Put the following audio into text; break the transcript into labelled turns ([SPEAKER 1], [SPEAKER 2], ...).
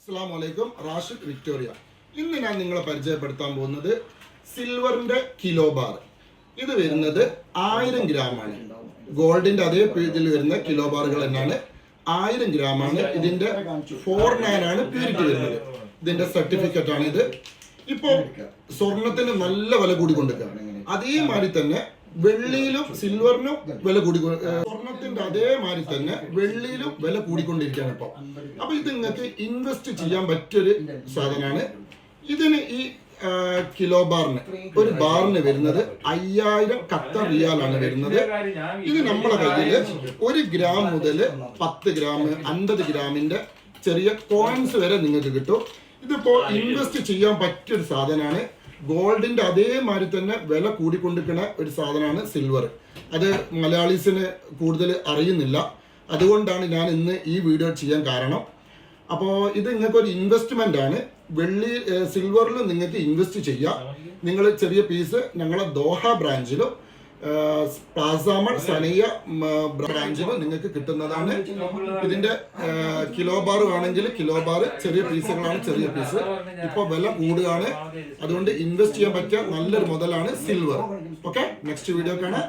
[SPEAKER 1] അസ്സലാമലൈക്കും. റാഷിദ് വിക്ടോറിയ. ഇന്ന് ഞാൻ നിങ്ങളെ പരിചയപ്പെടുത്താൻ പോകുന്നത് സിൽവറിന്റെ കിലോ ബാർ. ഇത് വരുന്നത് 1000 ഗ്രാമാണ്. ഗോൾഡിന്റെ അതേ പേജിൽ വരുന്ന കിലോ ബാറുകൾ തന്നെയാണ്. 1000 ഗ്രാമാണ്. ഇതിന്റെ 49 ആണ് പ്യൂരിറ്റി വരുന്നത്. ഇതിന്റെ സർട്ടിഫിക്കറ്റ് ആണ് ഇത്. ഇപ്പോ സ്വർണത്തിന് നല്ല വില കൂടിക്കൊണ്ടിരിക്കുകയാണ്. അതേമാതിരി തന്നെ വെള്ളിയിലും സിൽവറിനും വില കൂടി, സ്വർണത്തിന്റെ അതേമാതിരി തന്നെ വെള്ളിയിലും വില കൂടിക്കൊണ്ടിരിക്കുകയാണ് ഇപ്പൊ. അപ്പൊ ഇത് നിങ്ങൾക്ക് ഇൻവെസ്റ്റ് ചെയ്യാൻ പറ്റിയൊരു സാധനമാണ്. ഇതിന് ഈ കിലോ ബാറിന് ഒരു ബാറിന് വരുന്നത് 5000 ഖത്തർ റിയാലാണ് വരുന്നത്. ഇത് നമ്മളെ കയ്യില് 1 ഗ്രാം മുതൽ 10 ഗ്രാം 50 ഗ്രാമിന്റെ ചെറിയ കോയിൻസ് വരെ നിങ്ങൾക്ക് കിട്ടും. ഇതിപ്പോ ഇൻവെസ്റ്റ് ചെയ്യാൻ പറ്റിയൊരു സാധനമാണ്. ഗോൾഡിന്റെ അതേമാതിരി തന്നെ വില കൂടിക്കൊണ്ടിരിക്കുന്ന ഒരു സാധനമാണ് സിൽവർ. അത് മലയാളീസിന് കൂടുതൽ അറിയുന്നില്ല. അതുകൊണ്ടാണ് ഞാൻ ഇന്ന് ഈ വീഡിയോ ചെയ്യാൻ കാരണം. അപ്പോൾ ഇത് നിങ്ങൾക്ക് ഒരു ഇൻവെസ്റ്റ്മെന്റ് ആണ്. സിൽവറിൽ നിങ്ങൾക്ക് ഇൻവെസ്റ്റ് ചെയ്യാം. നിങ്ങൾ ചെറിയ പീസ് ഞങ്ങളെ ദോഹ ബ്രാഞ്ചിലും പ്ലാസാമൺ സനയ്യ ബ്രാഞ്ചിലും നിങ്ങൾക്ക് കിട്ടുന്നതാണ്. ഇതിന്റെ കിലോ ബാർ വേണമെങ്കിൽ കിലോ ബാർ, ചെറിയ പീസുകളാണ് ചെറിയ പീസ്. ഇപ്പൊ വില കൂടുകയാണ്. അതുകൊണ്ട് ഇൻവെസ്റ്റ് ചെയ്യാൻ പറ്റിയ നല്ലൊരു മുതലാണ് സിൽവർ. ഓക്കെ, നെക്സ്റ്റ് വീഡിയോ കാണാം.